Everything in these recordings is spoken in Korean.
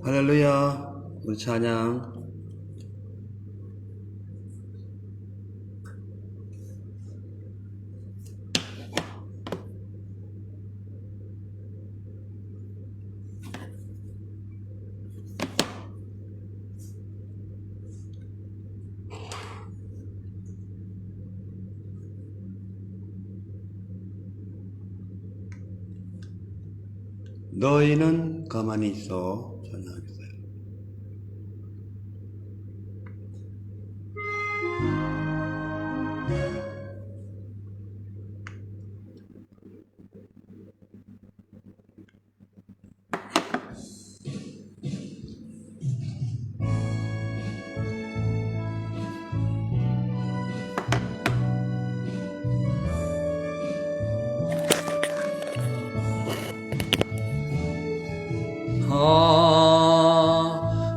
할렐루야. 우리 찬양. 너희는 가만히 있어. 찬양하겠어요.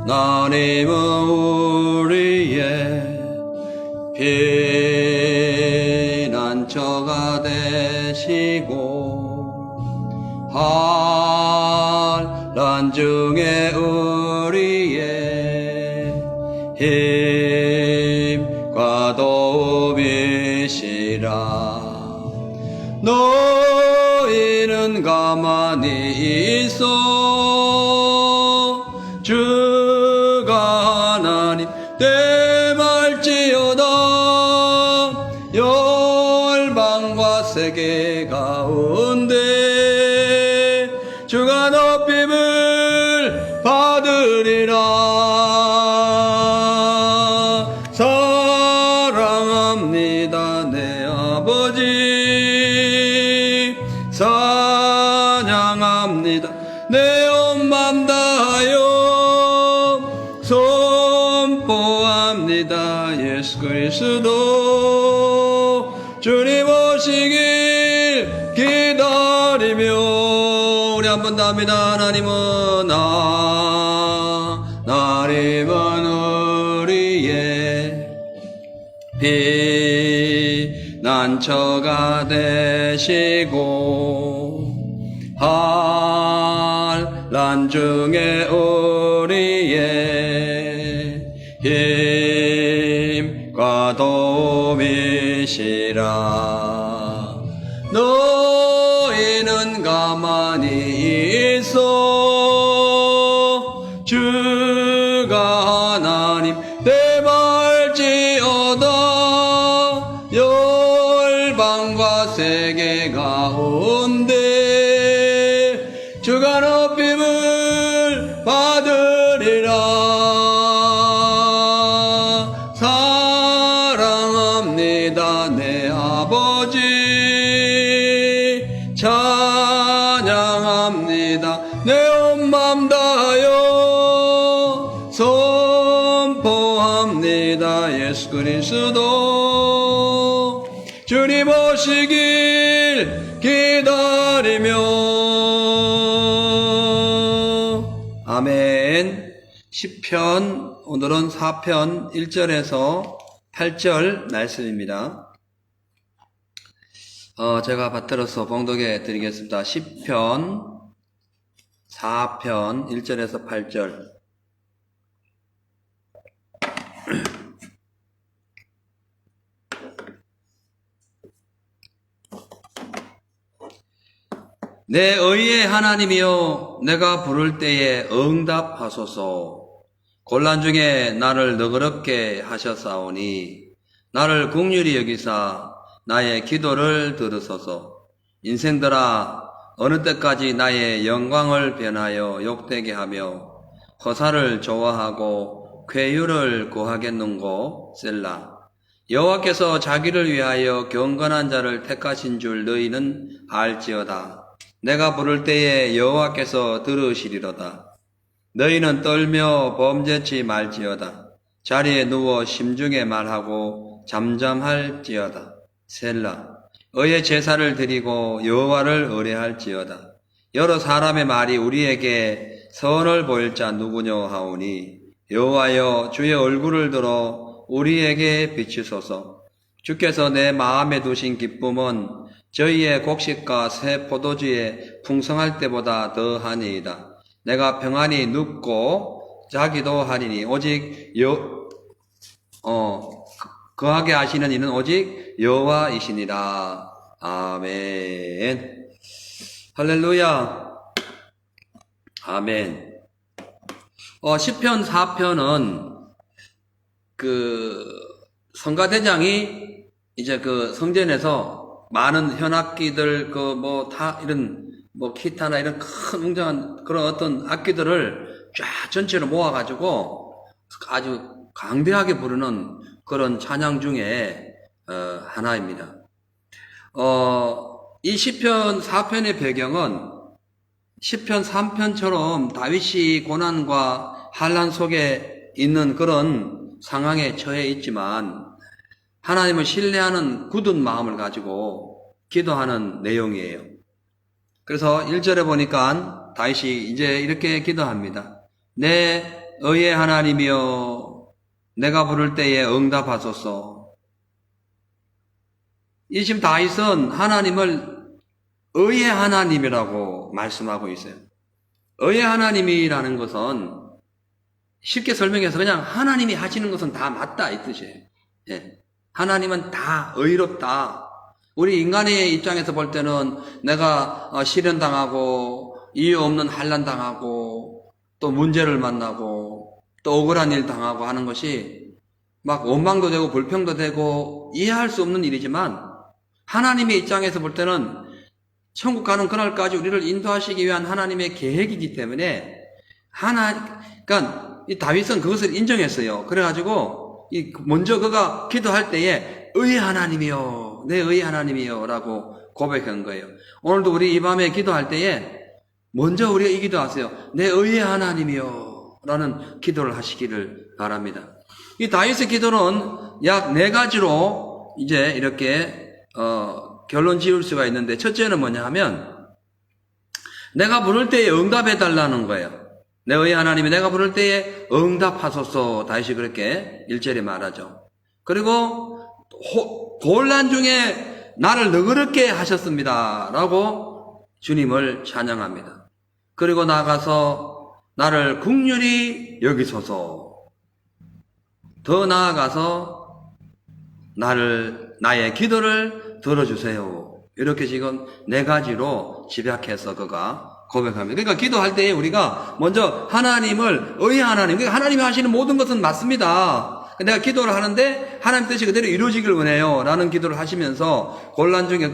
하나님은 우리의 피난처가 되시고 환난 중에 우리의 힘과 도움이시라. 너희는 가만히 있어. 주가 하나님 대말지어다. 열방과 세계 가운데 주가 높임을 받으리라. 사랑합니다 내 아버지. 찬양합니다 내 온 맘 다하여. 선포합니다 예수 그리스도. 주님 오시길 기다리며. 우리 한 번 더 합니다. 하나님은 우리의 피난처가 되시고 환난 중에 우리의 힘과 도움이시라. 너희는 가만히 있어. 주가 하나님 대말지어다. 열방과 세계 가운데 주가 높임을 받으리라. 사랑합니다 내 아버지. 찬양합니다 내 온 맘 다하여. 선포합니다 예수 그리스도. 주님 오시길 기다리며. 아멘. 시편 오늘은 4편 1절에서 8절 말씀입니다. 제가 받들어서 봉독해 드리겠습니다. 시편 4편 1절에서 8절. 내 의의 하나님이여 내가 부를 때에 응답하소서. 곤란 중에 나를 너그럽게 하셨사오니 나를 긍휼히 여기사 나의 기도를 들으소서. 인생들아 어느 때까지 나의 영광을 변하여 욕되게 하며 허사를 좋아하고 쾌유를 구하겠는고. 셀라. 여호와께서 자기를 위하여 경건한 자를 택하신 줄 너희는 알지어다. 내가 부를 때에 여호와께서 들으시리로다. 너희는 떨며 범죄치 말지어다. 자리에 누워 심중에 말하고 잠잠할지어다. 셀라. 의의 제사를 드리고 여호와를 의뢰할지어다. 여러 사람의 말이 우리에게 선을 보일 자 누구뇨 하오니 여호와여 주의 얼굴을 들어 우리에게 비추소서. 주께서 내 마음에 두신 기쁨은 저희의 곡식과 새 포도주에 풍성할 때보다 더하니이다. 내가 평안히 눕고 자기도 하리니 오직 거하게 하시는 이는 오직 여호와이시니라. 아멘. 할렐루야. 아멘. 시편 4편은 성가대장이 이제 성전에서 많은 현악기들, 이런, 기타나 이런 큰 웅장한 그런 어떤 악기들을 쫙 전체로 모아가지고 아주 강대하게 부르는 그런 찬양 중에, 하나입니다. 이 시편 4편의 배경은 시편 3편처럼 다윗이 고난과 환난 속에 있는 그런 상황에 처해 있지만 하나님을 신뢰하는 굳은 마음을 가지고 기도하는 내용이에요. 그래서 1절에 보니까 다윗이 이제 이렇게 기도합니다. 내 의의 하나님이여 내가 부를 때에 응답하소서. 이 지금 다윗은 하나님을 의의 하나님이라고 말씀하고 있어요. 의의 하나님이라는 것은 쉽게 설명해서 그냥 하나님이 하시는 것은 다 맞다 이 뜻이에요. 예. 하나님은 다 의롭다. 우리 인간의 입장에서 볼 때는 내가 시련당하고 이유 없는 환난당하고 또 문제를 만나고 또 억울한 일 당하고 하는 것이 막 원망도 되고 불평도 되고 이해할 수 없는 일이지만 하나님의 입장에서 볼 때는 천국 가는 그날까지 우리를 인도하시기 위한 하나님의 계획이기 때문에 그러니까 이 다윗은 그것을 인정했어요. 그래가지고 먼저 그가 기도할 때에 의의 하나님이요, 내 의의 하나님이요 라고 고백한 거예요. 오늘도 우리 이 밤에 기도할 때에 먼저 우리가 이 기도하세요. 내 의의 하나님이요 라는 기도를 하시기를 바랍니다. 이 다윗의 기도는 약 4가지로 이제 이렇게 결론 지을 수가 있는데, 첫째는 뭐냐 하면 내가 부를 때에 응답해 달라는 거예요. 내 의의 하나님이 내가 부를 때에 응답하소서. 다윗이 그렇게 1절에 말하죠. 그리고 곤란 중에 나를 너그럽게 하셨습니다 라고 주님을 찬양합니다. 그리고 나아가서 나를 긍휼히 여기소서. 더 나아가서 나의 기도를 들어주세요. 이렇게 지금 4가지로 집약해서 그가 고백합니다. 그러니까 기도할 때에 우리가 먼저 하나님을 의의 하나님, 그러니까 하나님이 하시는 모든 것은 맞습니다. 내가 기도를 하는데 하나님 뜻이 그대로 이루어지길 원해요 라는 기도를 하시면서 곤란 중에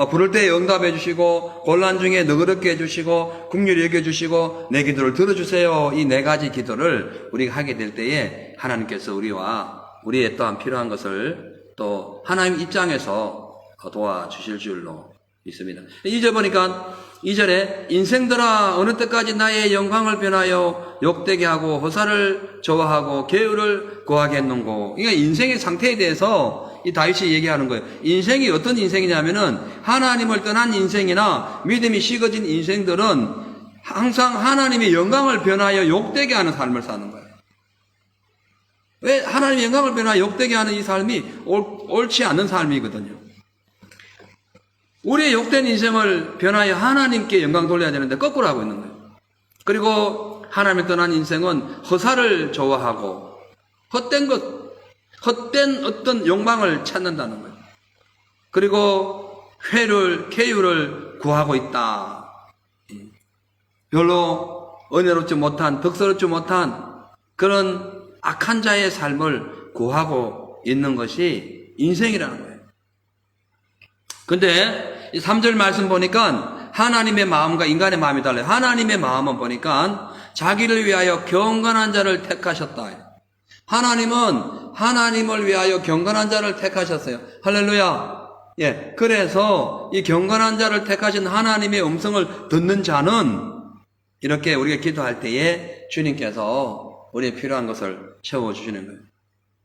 부를 때에 응답해 주시고 곤란 중에 너그럽게 해주시고 긍휼히 여겨주시고 내 기도를 들어주세요. 이 4가지 기도를 우리가 하게 될 때에 하나님께서 우리와 우리의 또한 필요한 것을 또 하나님 입장에서 도와주실 줄로 믿습니다. 2절 보니까 2절에 인생들아 어느 때까지 나의 영광을 변하여 욕되게 하고 허사를 좋아하고 계율을 구하겠는고. 그러니까 인생의 상태에 대해서 이 다윗이 얘기하는 거예요. 인생이 어떤 인생이냐면은 하나님을 떠난 인생이나 믿음이 식어진 인생들은 항상 하나님의 영광을 변하여 욕되게 하는 삶을 사는 거예요. 왜? 하나님의 영광을 변하여 욕되게 하는 이 삶이 옳지 않는 삶이거든요. 우리의 욕된 인생을 변하여 하나님께 영광 돌려야 되는데 거꾸로 하고 있는 거예요. 그리고 하나님을 떠난 인생은 허사를 좋아하고 헛된 어떤 욕망을 찾는다는 거예요. 그리고 계율을 구하고 있다. 별로 은혜롭지 못한, 덕스럽지 못한 그런 악한 자의 삶을 구하고 있는 것이 인생이라는 거예요. 근데 이 3절 말씀 보니까 하나님의 마음과 인간의 마음이 달라요. 하나님의 마음은 보니까 자기를 위하여 경건한 자를 택하셨다. 하나님은 하나님을 위하여 경건한 자를 택하셨어요. 할렐루야. 예. 그래서 이 경건한 자를 택하신 하나님의 음성을 듣는 자는 이렇게 우리가 기도할 때에 주님께서 우리의 필요한 것을 채워주시는 거예요.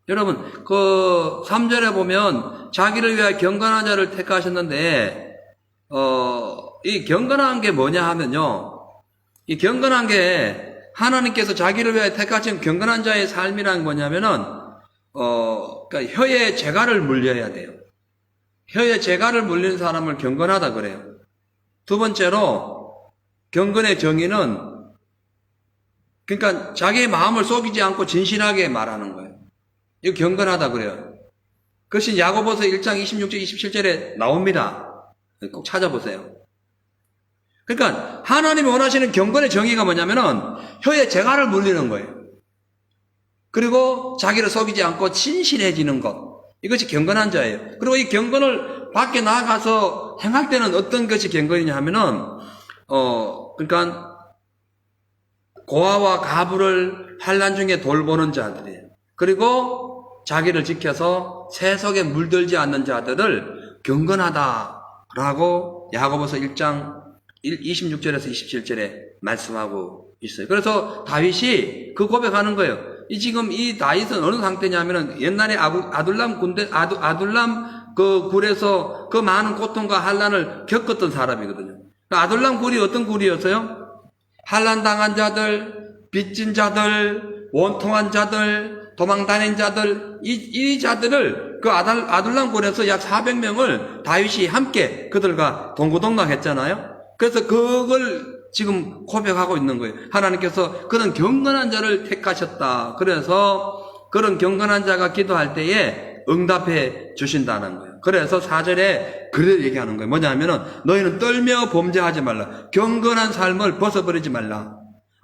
여러분, 3절에 보면 자기를 위하여 경건한 자를 택하셨는데, 이 경건한 게 뭐냐 하면요. 이 경건한 게 하나님께서 자기를 위하여 택하신 경건한 자의 삶이란 뭐냐면은, 그러니까 혀에 재갈을 물려야 돼요. 혀에 재갈을 물리는 사람을 경건하다 그래요. 두 번째로 경건의 정의는 그러니까 자기의 마음을 속이지 않고 진실하게 말하는 거예요. 이거 경건하다 그래요. 그것이 야고보서 1장 26절 27절에 나옵니다. 꼭 찾아보세요. 그러니까 하나님이 원하시는 경건의 정의가 뭐냐면은 혀에 재갈을 물리는 거예요. 그리고 자기를 속이지 않고 진실해지는 것. 이것이 경건한 자예요. 그리고 이 경건을 밖에 나가서 행할 때는 어떤 것이 경건이냐 하면은 그러니까 고아와 가부를 환난 중에 돌보는 자들이에요. 그리고 자기를 지켜서 세속에 물들지 않는 자들을 경건하다라고 야고보서 1장 26절에서 27절에 말씀하고 있어요. 그래서 다윗이 그 고백하는 거예요. 지금 이 다윗은 어느 상태냐면은 옛날에 아둘람 그 굴에서 그 많은 고통과 환난을 겪었던 사람이거든요. 아둘람 굴이 어떤 굴이었어요? 환난 당한 자들, 빚진 자들, 원통한 자들, 도망 다닌 자들, 이 자들을 그 아둘람 굴에서 약 400명을 다윗이 함께 그들과 동고동락했잖아요. 그래서 그걸 지금 고백하고 있는 거예요. 하나님께서 그런 경건한 자를 택하셨다. 그래서 그런 경건한 자가 기도할 때에 응답해 주신다는 거예요. 그래서 4절에 그를 얘기하는 거예요. 뭐냐면은 너희는 떨며 범죄하지 말라. 경건한 삶을 벗어버리지 말라.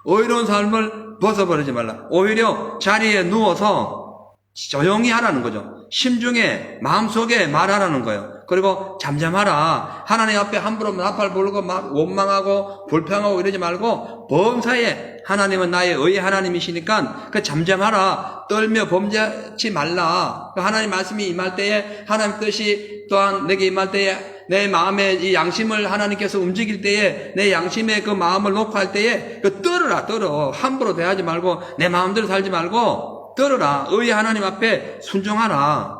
의로운 삶을 벗어버리지 말라. 오히려 자리에 누워서 조용히 하라는 거죠. 심중에 마음속에 말하라는 거예요. 그리고 잠잠하라. 하나님 앞에 함부로 나팔 불고 막 원망하고 불평하고 이러지 말고 범사에 하나님은 나의 의의 하나님이시니까 그 잠잠하라. 떨며 범죄하지 말라. 하나님 말씀이 임할 때에 하나님 뜻이 또한 내게 임할 때에 내 마음의 이 양심을 하나님께서 움직일 때에 내 양심의 그 마음을 놓고 할 때에 그 떨어. 함부로 대하지 말고 내 마음대로 살지 말고 떨어라. 의의 하나님 앞에 순종하라.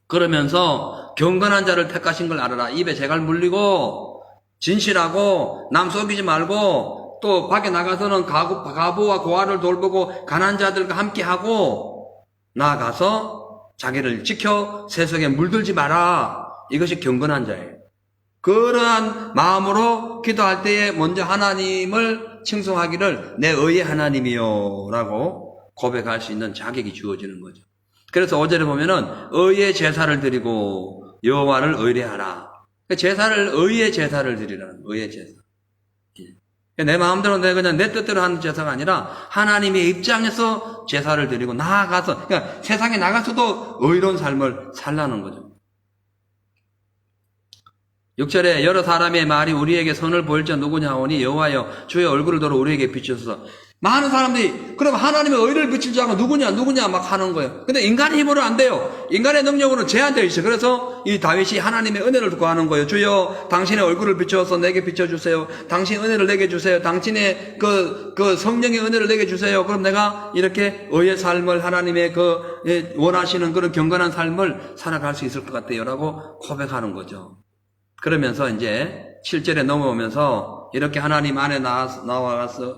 그러면서 경건한 자를 택하신 걸 알아라. 입에 재갈 물리고 진실하고 남 속이지 말고 또 밖에 나가서는 가부와 고아를 돌보고 가난한 자들과 함께하고 나아가서 자기를 지켜 세속에 물들지 마라. 이것이 경건한 자예요. 그러한 마음으로 기도할 때에 먼저 하나님을 칭송하기를 내 의의 하나님이요 라고 고백할 수 있는 자격이 주어지는 거죠. 그래서 5절에 보면은 의의 제사를 드리고 여호와를 의뢰하라. 의의 제사를 드리라는 의의 제사. 내 마음대로 그냥 내 뜻대로 하는 제사가 아니라 하나님의 입장에서 제사를 드리고 나아가서 그러니까 세상에 나가서도 의로운 삶을 살라는 거죠. 6절에 여러 사람의 말이 우리에게 선을 보일 자 누구냐 하오니 여호와여 주의 얼굴을 들어 우리에게 비추소서. 많은 사람들이 그럼 하나님의 의를 비칠 자가 누구냐 막 하는 거예요. 근데 인간의 힘으로 안 돼요. 인간의 능력으로는 제한되어 있어요. 그래서 이 다윗이 하나님의 은혜를 구하는 거예요. 주여 당신의 얼굴을 비추어서 내게 비춰주세요. 당신 은혜를 내게 주세요. 당신의 그 성령의 은혜를 내게 주세요. 그럼 내가 이렇게 의의 삶을 하나님의 원하시는 그런 경건한 삶을 살아갈 수 있을 것 같아요 라고 고백하는 거죠. 그러면서 이제 7절에 넘어오면서 이렇게 하나님 안에 나와서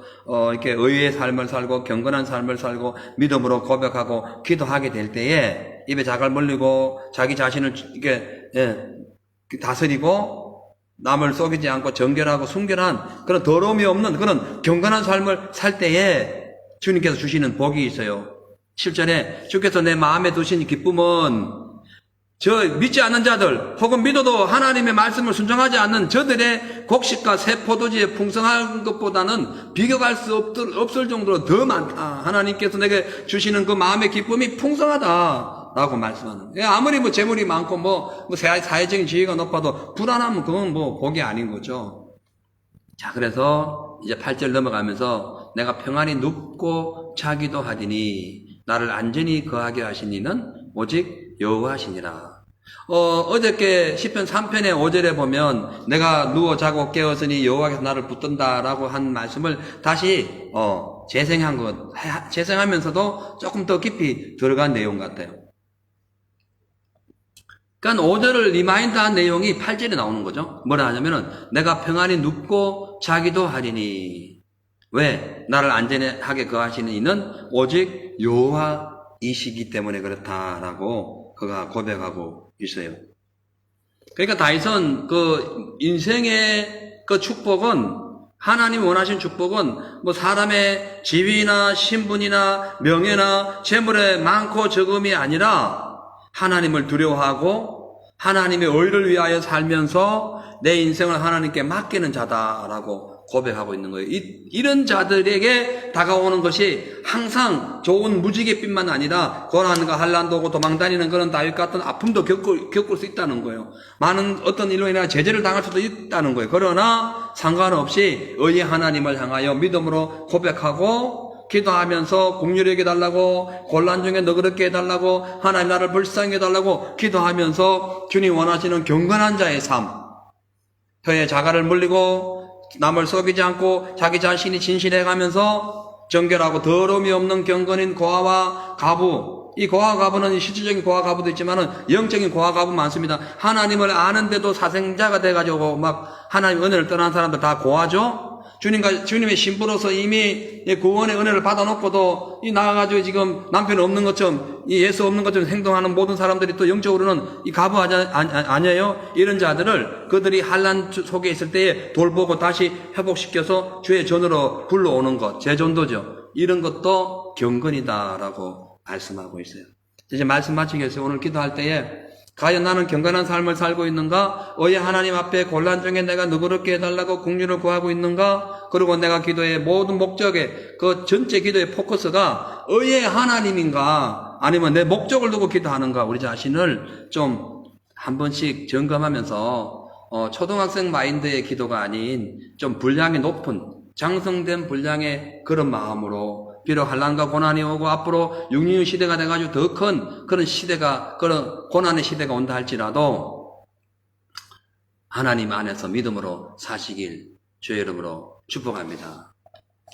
이렇게 의의 삶을 살고 경건한 삶을 살고 믿음으로 고백하고 기도하게 될 때에 입에 자갈 물리고 자기 자신을 이렇게 다스리고 남을 속이지 않고 정결하고 순결한 그런 더러움이 없는 그런 경건한 삶을 살 때에 주님께서 주시는 복이 있어요. 7절에 주께서 내 마음에 두신 기쁨은 믿지 않는 자들 혹은 믿어도 하나님의 말씀을 순종하지 않는 저들의 곡식과 새 포도주에 풍성한 것보다는 비교할 수 없을 정도로 더 많다. 하나님께서 내게 주시는 그 마음의 기쁨이 풍성하다라고 말씀하는 거예요. 아무리 재물이 많고 사회적인 지위가 높아도 불안하면 그건 복이 아닌 거죠. 자, 그래서 이제 8절 넘어가면서 내가 평안히 눕고 자기도 하리니 나를 안전히 거하게 하신 이는 오직 여호와시니라. 어저께 시편 3편의 5절에 보면 내가 누워 자고 깨었으니 여호와께서 나를 붙든다라고 한 말씀을 다시 재생하면서도 조금 더 깊이 들어간 내용 같아요. 그러니까 5절을 리마인드한 내용이 8절에 나오는 거죠. 뭐라 하냐면은 내가 평안히 눕고 자기도 하리니 왜? 나를 안전하게 거하시는 이는 오직 여호와이시기 때문에 그렇다라고 그가 고백하고 있어요. 그러니까 다윗은 그 인생의 그 축복은, 하나님 원하신 축복은 뭐 사람의 지위나 신분이나 명예나 재물의 많고 적음이 아니라 하나님을 두려워하고 하나님의 의를 위하여 살면서 내 인생을 하나님께 맡기는 자다라고 고백하고 있는 거예요. 이런 자들에게 다가오는 것이 항상 좋은 무지갯빛만 아니라 고난과 환난도 오고 도망다니는 그런 다윗 같은 아픔도 겪을 수 있다는 거예요. 많은 어떤 일로 인해 제재를 당할 수도 있다는 거예요. 그러나 상관없이 의의 하나님을 향하여 믿음으로 고백하고 기도하면서 긍휼히 여겨달라고, 곤란 중에 너그럽게 해달라고, 하나님 나를 불쌍히 해달라고 기도하면서 주님 원하시는 경건한 자의 삶, 혀의 자갈을 물리고 남을 속이지 않고 자기 자신이 진실해가면서 정결하고 더러움이 없는 경건인 고아와 가부, 이 고아 가부는 실질적인 고아 가부도 있지만은 영적인 고아 가부 많습니다. 하나님을 아는데도 사생자가 돼가지고 막 하나님 은혜를 떠난 사람들 다 고아죠. 주님의 신부로서 이미 구원의 은혜를 받아놓고도 이 나가가지고 지금 남편이 없는 것처럼, 이 예수 없는 것처럼 행동하는 모든 사람들이 또 영적으로는 이 가부 아니에요. 이런 자들을 그들이 환난 속에 있을 때에 돌보고 다시 회복시켜서 주의 전으로 불러오는 것, 재전도죠. 이런 것도 경건이다라고 말씀하고 있어요. 이제 말씀 마치겠어요. 오늘 기도할 때에 과연 나는 경건한 삶을 살고 있는가? 의의 하나님 앞에 곤란 중에 내가 너그럽게 해달라고 긍휼을 구하고 있는가? 그리고 내가 기도의 모든 목적에, 그 전체 기도의 포커스가 의의 하나님인가? 아니면 내 목적을 두고 기도하는가? 우리 자신을 좀 한 번씩 점검하면서 초등학생 마인드의 기도가 아닌 좀 분량이 높은, 장성된 분량의 그런 마음으로, 비록 환난과 고난이 오고 앞으로 육류의 시대가 돼가지고 더 큰 그런 시대가, 그런 고난의 시대가 온다 할지라도 하나님 안에서 믿음으로 사시길 주의 이름으로 축복합니다.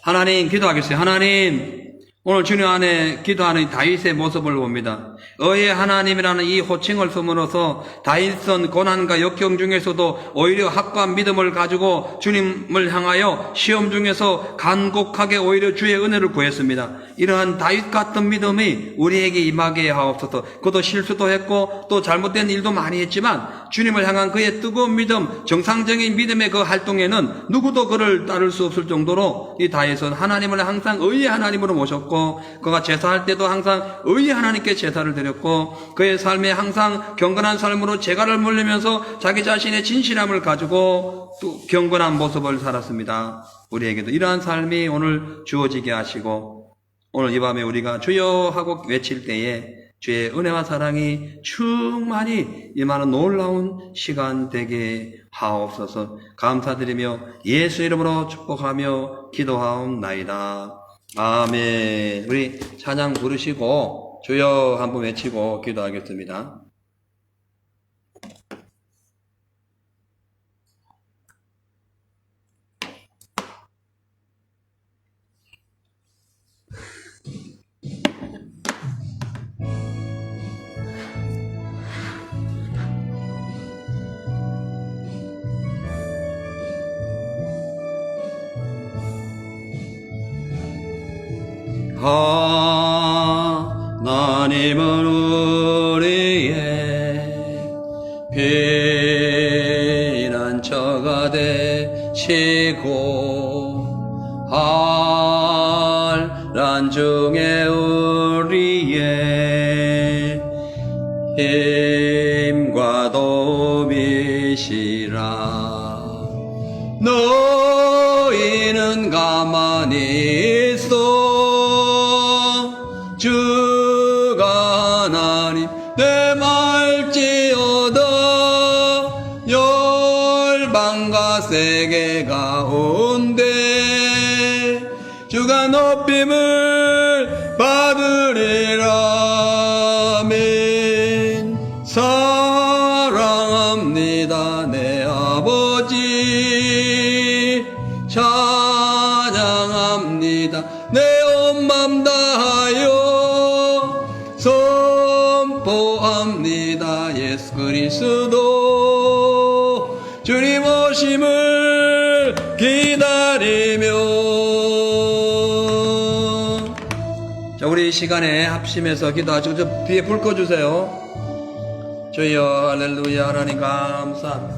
하나님, 기도하겠어요. 하나님, 오늘 주님 안에 기도하는 다윗의 모습을 봅니다. 의의 하나님이라는 이 호칭을 쓰므로써 다윗은 고난과 역경 중에서도 오히려 확고한 믿음을 가지고 주님을 향하여 시험 중에서 간곡하게 오히려 주의 은혜를 구했습니다. 이러한 다윗 같은 믿음이 우리에게 임하게 하옵소서. 그도 실수도 했고 또 잘못된 일도 많이 했지만 주님을 향한 그의 뜨거운 믿음, 정상적인 믿음의 그 활동에는 누구도 그를 따를 수 없을 정도로 이 다윗은 하나님을 항상 의의 하나님으로 모셨고, 그가 제사할 때도 항상 의의 하나님께 제사를 드렸고, 그의 삶에 항상 경건한 삶으로 제갈을 물리면서 자기 자신의 진실함을 가지고 또 경건한 모습을 살았습니다. 우리에게도 이러한 삶이 오늘 주어지게 하시고, 오늘 이 밤에 우리가 주여 하고 외칠 때에 주의 은혜와 사랑이 충만히 임하는 놀라운 시간 되게 하옵소서. 감사드리며 예수 이름으로 축복하며 기도하옵나이다. 아멘. 우리 찬양 부르시고 주여 한번 외치고 기도하겠습니다. 하나님은 우리의 피난처가 되시고 환난 중에 우리의 힘과 도움이시라. 너희는 가만히 있어 주가 하나님 내 말지어다. 열방과 세계 가운데 주가 높임을 받으리라. 아멘. 사랑합니다 내 아버지, 찬양합니다 내 온 맘 다하여, 선포합니다 예수 그리스도 주님 오심을 기다리며. 자, 우리 이 시간에 합심해서 기도하시고 저 뒤에 불 꺼주세요. 주여 할렐루야 하나님 감사합니다.